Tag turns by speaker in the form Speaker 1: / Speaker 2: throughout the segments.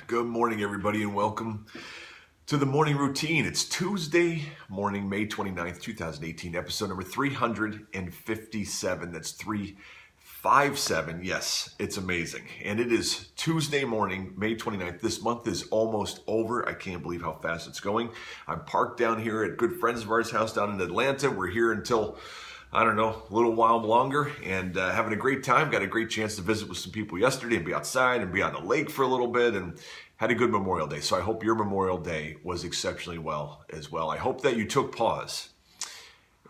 Speaker 1: Good morning, everybody, and welcome to the morning routine. It's Tuesday morning, May 29th, 2018, episode number 357. That's 357. Yes, it's amazing. And it is Tuesday morning, May 29th. This month is almost over. I can't believe how fast it's going. I'm parked down here at good friends of ours' house down in Atlanta. We're here until, I don't know, a little while longer and having a great time. Got a great chance to visit with some people yesterday and be outside and be on the lake for a little bit and had a good Memorial Day. So I hope your Memorial Day was exceptionally well as well. I hope that you took pause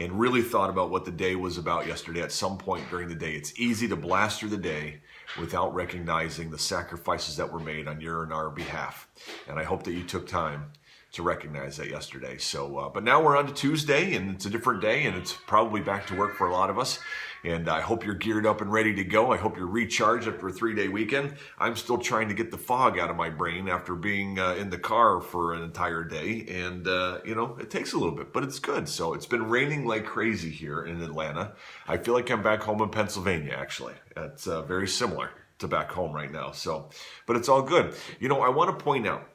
Speaker 1: and really thought about what the day was about yesterday at some point during the day. It's easy to blast through the day without recognizing the sacrifices that were made on your and our behalf. And I hope that you took time to recognize that yesterday. So, but now we're on to Tuesday, and it's a different day, and it's probably back to work for a lot of us. And I hope you're geared up and ready to go. I hope you're recharged after a 3-day weekend. I'm still trying to get the fog out of my brain after being in the car for an entire day. And, it takes a little bit, but it's good. So it's been raining like crazy here in Atlanta. I feel like I'm back home in Pennsylvania, actually. It's very similar to back home right now. So, but it's all good. I want to point out,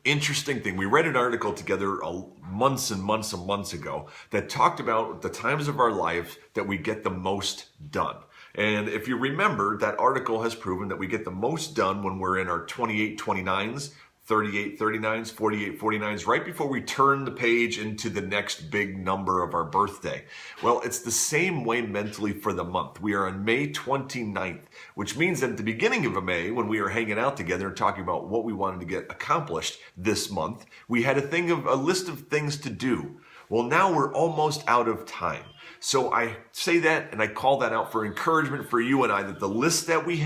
Speaker 1: interesting thing. We read an article together months and months and months ago that talked about the times of our life that we get the most done. And if you remember, that article has proven that we get the most done when we're in our 28, 29s, 38, 39s, 48, 49s, right before we turn the page into the next big number of our birthday. Well, it's the same way mentally for the month. We are on May 29th, which means that at the beginning of May, when we were hanging out together and talking about what we wanted to get accomplished this month, we had a list of things to do. Well, now we're almost out of time. So I say that and I call that out for encouragement for you and I, that the list that we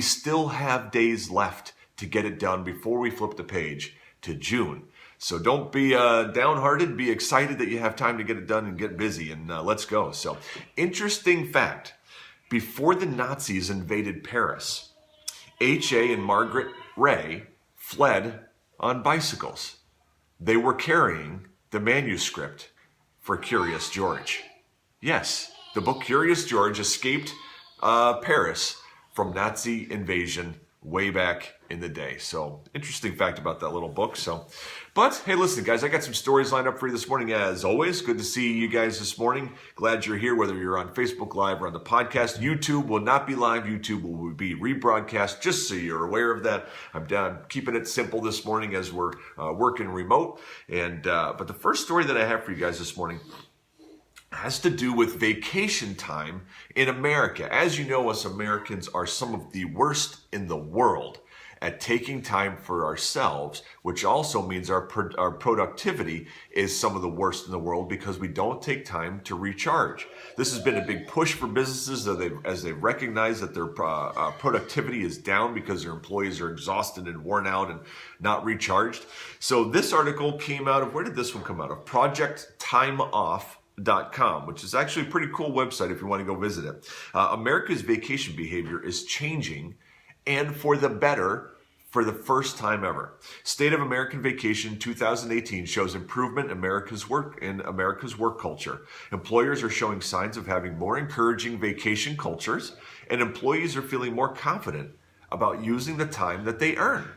Speaker 1: still have days left to get it done before we flip the page to June. So don't be downhearted. Be excited that you have time to get it done and get busy, and let's go. So, interesting fact. Before the Nazis invaded Paris, H.A. and Margaret Ray fled on bicycles. They were carrying the manuscript for Curious George. Yes, the book Curious George escaped Paris from Nazi invasion way back in the day. So, interesting fact about that little book. But hey, listen, guys, I got some stories lined up for you this morning. As always, good to see you guys this morning. Glad you're here, whether you're on Facebook Live or on the podcast. YouTube will not be live. YouTube will be rebroadcast, just so you're aware of that. I'm keeping it simple this morning as we're working remote. But the first story that I have for you guys this morning has to do with vacation time in America. As you know, us Americans are some of the worst in the world at taking time for ourselves, which also means our productivity is some of the worst in the world because we don't take time to recharge. This has been a big push for businesses as they recognize that their productivity is down because their employees are exhausted and worn out and not recharged. So this article came out of, where did this one come out of? ProjectTimeOff.com, which is actually a pretty cool website if you want to go visit it. America's vacation behavior is changing, and for the better, for the first time ever. State of American Vacation 2018 shows improvement in America's work culture. Employers are showing signs of having more encouraging vacation cultures, and employees are feeling more confident about using the time that they earn.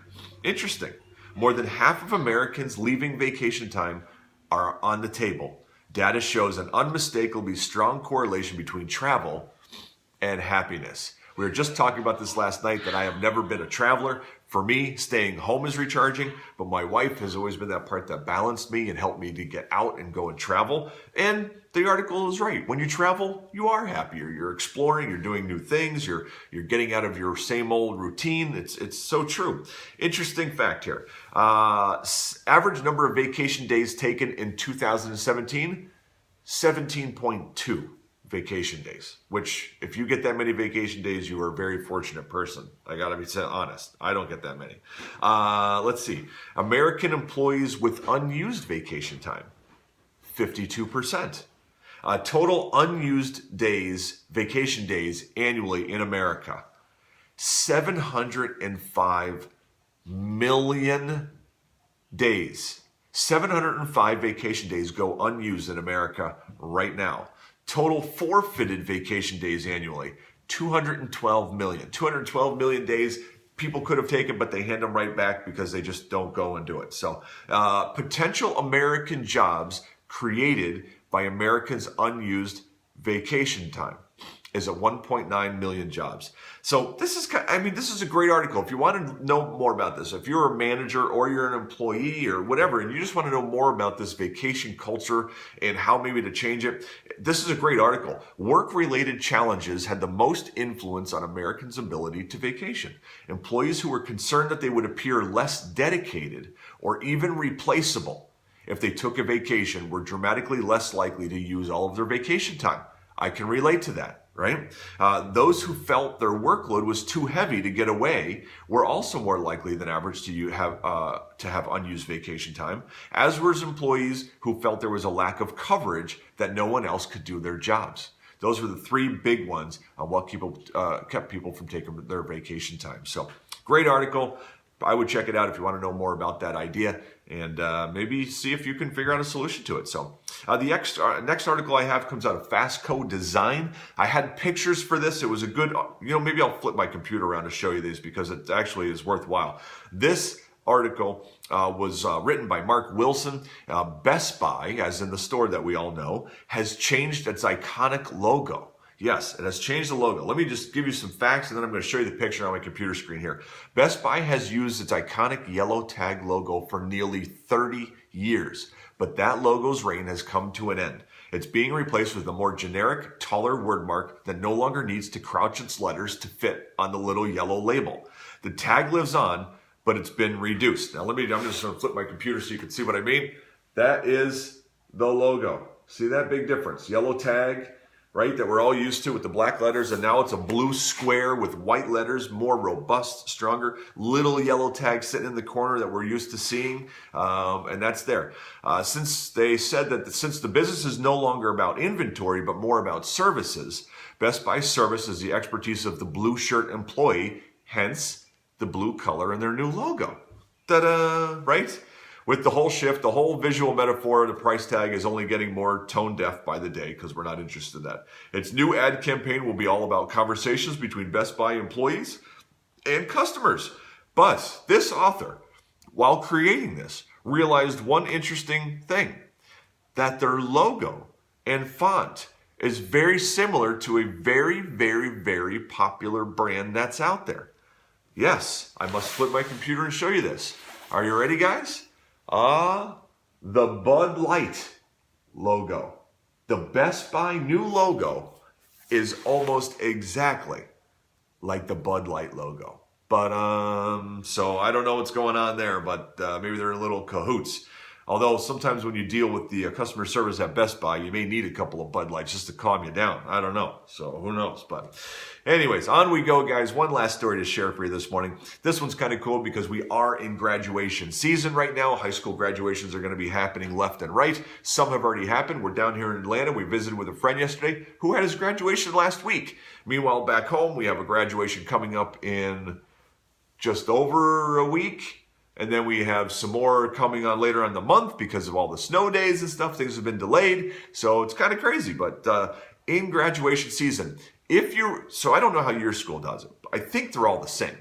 Speaker 1: Interesting. More than half of Americans leaving vacation time are on the table. Data shows an unmistakably strong correlation between travel and happiness. We were just talking about this last night, that I have never been a traveler. For me, staying home is recharging, but my wife has always been that part that balanced me and helped me to get out and go and travel. And the article is right. When you travel, you are happier. You're exploring, you're doing new things, you're getting out of your same old routine. It's so true. Interesting fact here. Average number of vacation days taken in 2017, 17.2. vacation days, which if you get that many vacation days, you are a very fortunate person. I gotta be honest. I don't get that many. Let's see. American employees with unused vacation time, 52%. Total unused days, vacation days annually in America, 705 million days. 705 vacation days go unused in America right now. Total forfeited vacation days annually, 212 million. 212 million days people could have taken, but they hand them right back because they just don't go and do it. So potential American jobs created by Americans' unused vacation time is at 1.9 million jobs. So this is a great article. If you want to know more about this, if you're a manager or you're an employee or whatever, and you just want to know more about this vacation culture and how maybe to change it, this is a great article. Work-related challenges had the most influence on Americans' ability to vacation. Employees who were concerned that they would appear less dedicated or even replaceable if they took a vacation were dramatically less likely to use all of their vacation time. I can relate to that, right? Those who felt their workload was too heavy to get away were also more likely than average to have unused vacation time, as were employees who felt there was a lack of coverage that no one else could do their jobs. Those were the three big ones on what kept people from taking their vacation time. So, great article. I would check it out if you want to know more about that idea and maybe see if you can figure out a solution to it. So the next article I have comes out of Fastco Design. I had pictures for this. It was a good, maybe I'll flip my computer around to show you these because it actually is worthwhile. This article was written by Mark Wilson. Best Buy, as in the store that we all know, has changed its iconic logo. Yes, it has changed the logo. Let me just give you some facts, and then I'm going to show you the picture on my computer screen here. Best Buy has used its iconic yellow tag logo for nearly 30 years, but that logo's reign has come to an end. It's being replaced with a more generic, taller word mark that no longer needs to crouch its letters to fit on the little yellow label. The tag lives on, but it's been reduced. Now, I'm just going to flip my computer so you can see what I mean. That is the logo. See that big difference? Yellow tag, right, that we're all used to with the black letters, and now it's a blue square with white letters, more robust, stronger, little yellow tag sitting in the corner that we're used to seeing, and that's there. Since they said that since the business is no longer about inventory, but more about services, Best Buy service is the expertise of the blue shirt employee, hence the blue color in their new logo. Ta-da, right? With the whole shift, the whole visual metaphor, the price tag is only getting more tone deaf by the day because we're not interested in that. Its new ad campaign will be all about conversations between Best Buy employees and customers. But this author, while creating this, realized one interesting thing, that their logo and font is very similar to a very, very, very popular brand that's out there. Yes, I must flip my computer and show you this. Are you ready, guys? The Bud Light logo. The Best Buy new logo is almost exactly like the Bud Light logo. But, so I don't know what's going on there, but maybe they're in little cahoots. Although sometimes when you deal with the customer service at Best Buy, you may need a couple of Bud Lights just to calm you down. I don't know. So who knows? But anyways, on we go, guys. One last story to share for you this morning. This one's kind of cool because we are in graduation season right now. High school graduations are going to be happening left and right. Some have already happened. We're down here in Atlanta. We visited with a friend yesterday who had his graduation last week. Meanwhile, back home, we have a graduation coming up in just over a week. And then we have some more coming on later on the month because of all the snow days and stuff. Things have been delayed. So it's kind of crazy. But in graduation season, so I don't know how your school does it. I think they're all the same.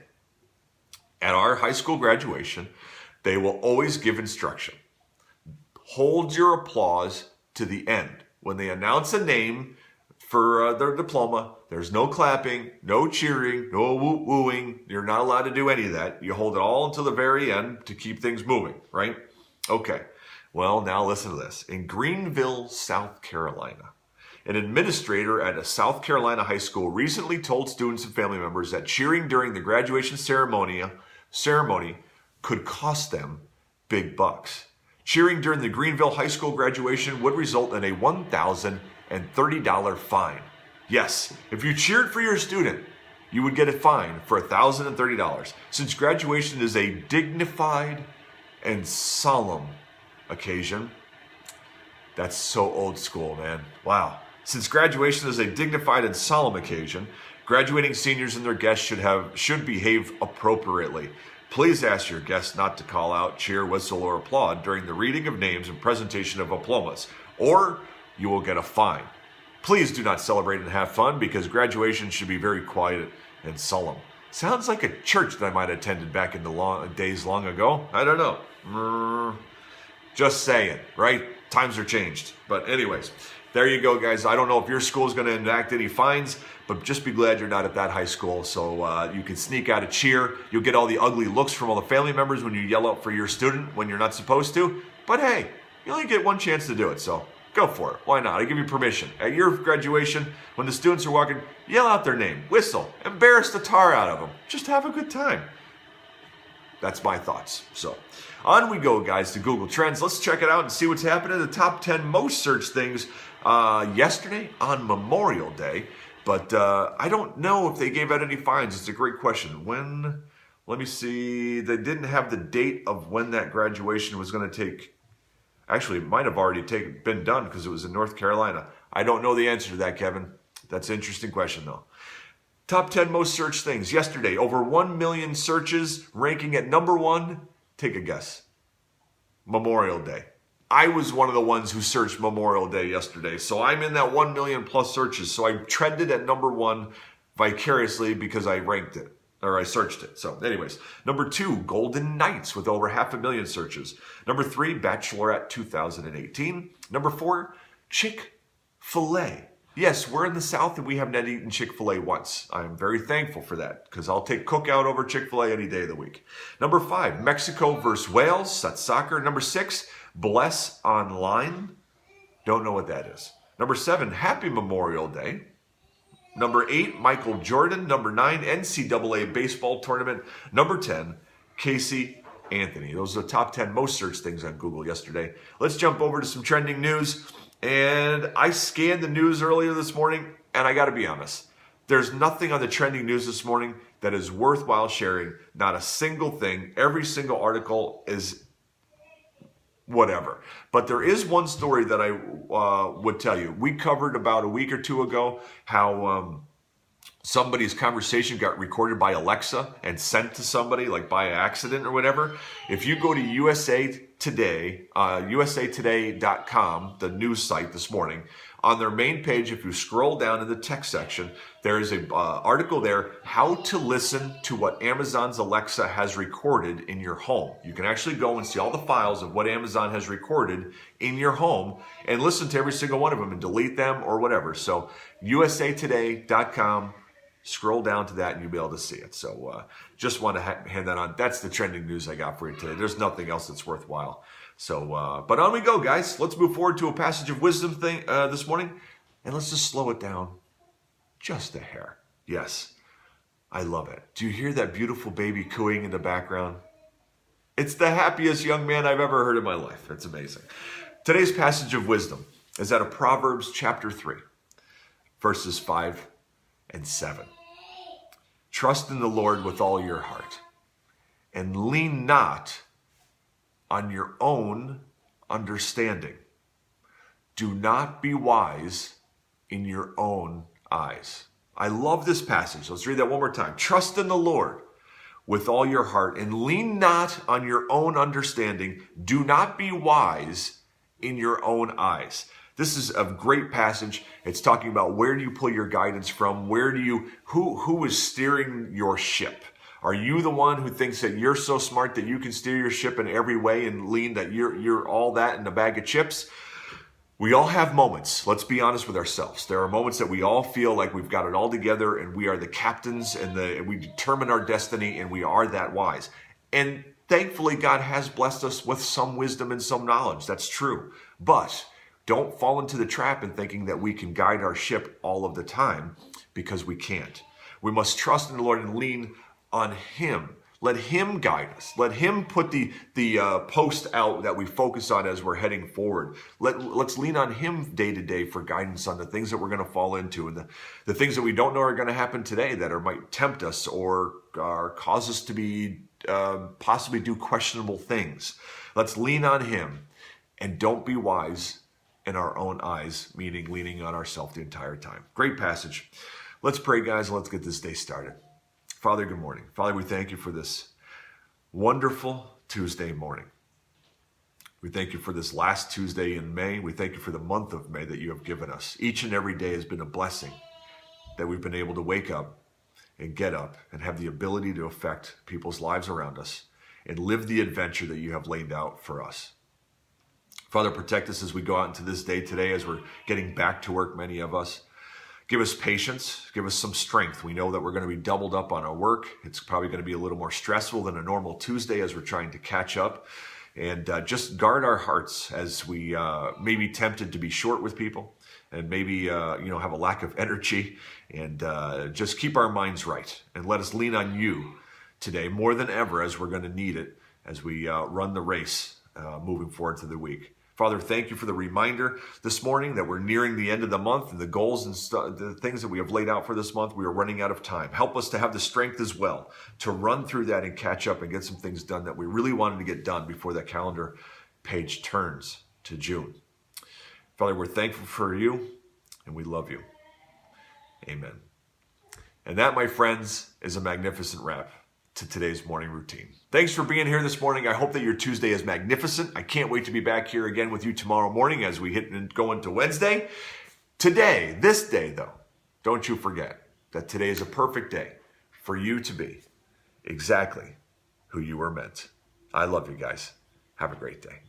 Speaker 1: At our high school graduation, they will always give instruction. Hold your applause to the end. When they announce a name for their diploma, there's no clapping, no cheering, no wooing. You're not allowed to do any of that. You hold it all until the very end to keep things moving, right? Okay. Well, now listen to this. In Greenville, South Carolina, an administrator at a South Carolina high school recently told students and family members that cheering during the graduation ceremony could cost them big bucks. Cheering during the Greenville High School graduation would result in a $1,030 fine. Yes, if you cheered for your student, you would get a fine for $1,030. Since graduation is a dignified and solemn occasion, that's so old school, man. Wow. Since graduation is a dignified and solemn occasion, graduating seniors and their guests should behave appropriately. Please ask your guests not to call out, cheer, whistle, or applaud during the reading of names and presentation of diplomas, or you will get a fine. Please do not celebrate and have fun because graduation should be very quiet and solemn. Sounds like a church that I might have attended back in the days long ago. I don't know. Just saying, right? Times are changed. But anyways, there you go, guys. I don't know if your school is going to enact any fines, but just be glad you're not at that high school. So you can sneak out a cheer. You'll get all the ugly looks from all the family members when you yell out for your student when you're not supposed to. But hey, you only get one chance to do it, so go for it. Why not? I give you permission. At your graduation, when the students are walking, yell out their name, whistle, embarrass the tar out of them. Just have a good time. That's my thoughts. So on we go, guys, to Google Trends. Let's check it out and see what's happening. The top 10 most searched things yesterday on Memorial Day. But I don't know if they gave out any fines. It's a great question. When? Let me see. They didn't have the date of when that graduation was going to take. Actually, it might have already been done because it was in North Carolina. I don't know the answer to that, Kevin. That's an interesting question, though. Top 10 most searched things. Yesterday, over 1 million searches, ranking at number 1. Take a guess. Memorial Day. I was one of the ones who searched Memorial Day yesterday. So I'm in that 1 million plus searches. So I trended at number 1 vicariously because I ranked it. Or I searched it. So anyways, number 2, Golden Knights with over 500,000 searches. Number 3, Bachelorette 2018. Number 4, Chick-fil-A. Yes, we're in the South and we have not eaten Chick-fil-A once. I'm very thankful for that because I'll take Cookout over Chick-fil-A any day of the week. Number 5, Mexico versus Wales. That's soccer. Number 6, Bless Online. Don't know what that is. Number 7, Happy Memorial Day. Number 8, Michael Jordan. Number 9, NCAA baseball tournament. Number 10, Casey Anthony. Those are the top 10 most searched things on Google yesterday. Let's jump over to some trending news. And I scanned the news earlier this morning, and I got to be honest. There's nothing on the trending news this morning that is worthwhile sharing. Not a single thing. Every single article is whatever. But there is one story that I would tell you. We covered about a week or two ago how somebody's conversation got recorded by Alexa and sent to somebody, like by accident or whatever. If you go to USA Today, usatoday.com, the news site this morning, on their main page, if you scroll down in the text section, there is an article there, how to listen to what Amazon's Alexa has recorded in your home. You can actually go and see all the files of what Amazon has recorded in your home and listen to every single one of them and delete them or whatever. So usatoday.com, scroll down to that and you'll be able to see it. So just want to hand that on. That's the trending news I got for you today. There's nothing else that's worthwhile. So, but on we go, guys. Let's move forward to a passage of wisdom this morning. And let's just slow it down just a hair. Yes, I love it. Do you hear that beautiful baby cooing in the background? It's the happiest young man I've ever heard in my life. It's amazing. Today's passage of wisdom is out of Proverbs chapter 3, verses 5 and 7. Trust in the Lord with all your heart and lean not on your own understanding. Do not be wise in your own eyes. I love this passage. Let's read that one more time. Trust in the Lord with all your heart and lean not on your own understanding. Do not be wise in your own eyes. This is a great passage. It's talking about where do you pull your guidance from? Who is steering your ship? Are you the one who thinks that you're so smart that you can steer your ship in every way and lean that you're all that in a bag of chips? We all have moments. Let's be honest with ourselves. There are moments that we all feel like we've got it all together and we are the captains and we determine our destiny and we are that wise. And thankfully, God has blessed us with some wisdom and some knowledge. That's true. But don't fall into the trap in thinking that we can guide our ship all of the time, because we can't. We must trust in the Lord and lean on Him. Let Him guide us. Let Him put the post out that we focus on as we're heading forward. Let's lean on Him day to day for guidance on the things that we're going to fall into and the things that we don't know are going to happen today that might tempt us or cause us to be possibly do questionable things. Let's lean on Him and don't be wise in our own eyes, meaning leaning on ourselves the entire time. Great passage. Let's pray, guys, and let's get this day started. Father, good morning. Father, we thank you for this wonderful Tuesday morning. We thank you for this last Tuesday in May. We thank you for the month of May that you have given us. Each and every day has been a blessing that we've been able to wake up and get up and have the ability to affect people's lives around us and live the adventure that you have laid out for us. Father, protect us as we go out into this day today, as we're getting back to work, many of us. Give us patience, give us some strength. We know that we're going to be doubled up on our work. It's probably going to be a little more stressful than a normal Tuesday as we're trying to catch up. And just guard our hearts as we may be tempted to be short with people and maybe have a lack of energy. And just keep our minds right and let us lean on you today more than ever, as we're going to need it as we run the race moving forward to the week. Father, thank you for the reminder this morning that we're nearing the end of the month, and the goals and the things that we have laid out for this month, we are running out of time. Help us to have the strength as well to run through that and catch up and get some things done that we really wanted to get done before that calendar page turns to June. Father, we're thankful for you and we love you. Amen. And that, my friends, is a magnificent wrap to today's morning routine. Thanks for being here this morning. I hope that your Tuesday is magnificent. I can't wait to be back here again with you tomorrow morning as we hit and go into Wednesday. Today, this day though, don't you forget that today is a perfect day for you to be exactly who you were meant. I love you guys. Have a great day.